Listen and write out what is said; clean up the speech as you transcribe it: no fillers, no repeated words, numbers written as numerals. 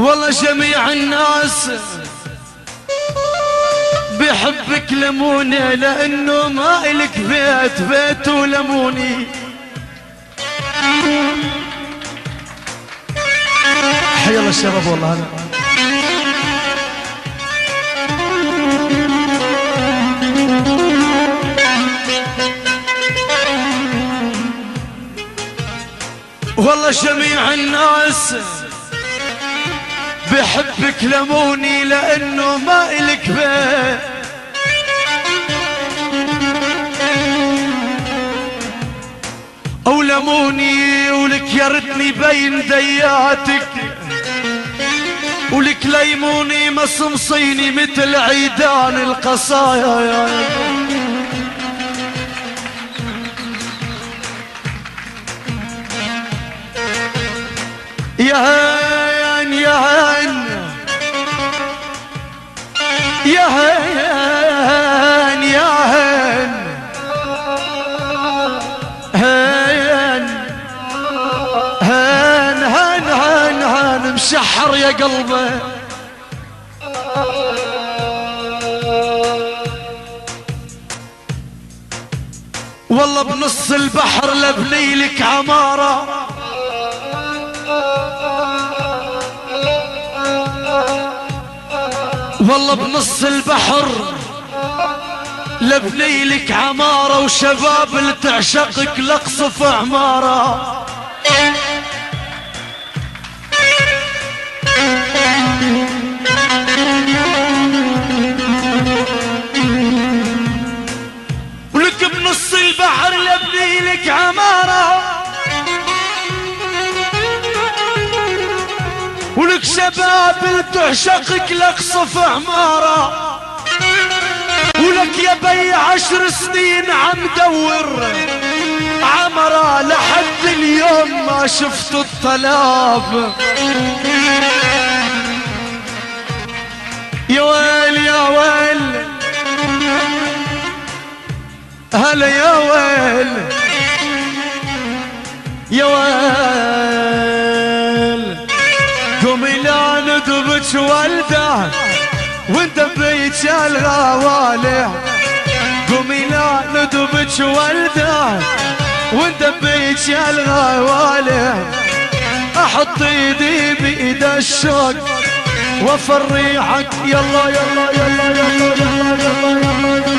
والله جميع الناس بحبك لموني، لانه ما الك بيت ولموني. حي الله الشباب والله هلا. والله جميع الناس بحبك لموني، لانه ما الك بيت او لموني، ولك يا ريتني بين دياتك، ولك ليموني مصمصيني مثل عيدان القصايا. يا هين يا هين يا هين يا هين هين هين هين هين هين مشحر يا قلبي. والله بنص البحر لبني لك عمارة، والله بنص البحر لبني لك عمارة، وشباب اللي تعشقك لقصف عمارة. ولك بنص البحر لبني لك عمارة، ولك شباب اللي تعشقك لقصف عمارة، ولك يا بي 10 سنين عم دور عمرة، لحد اليوم ما شفت الطلاب. يا ويل يا ويل هلا يا ويل يا ويل. قومي لا ندبك والده وانت بيك الغوالي، قومي لا ندبك والده وانت بيك الغوالي. احط ايدي بايد الشوق وافريحك، يلا يلا يلا يلا يلا يلا يلا, يلا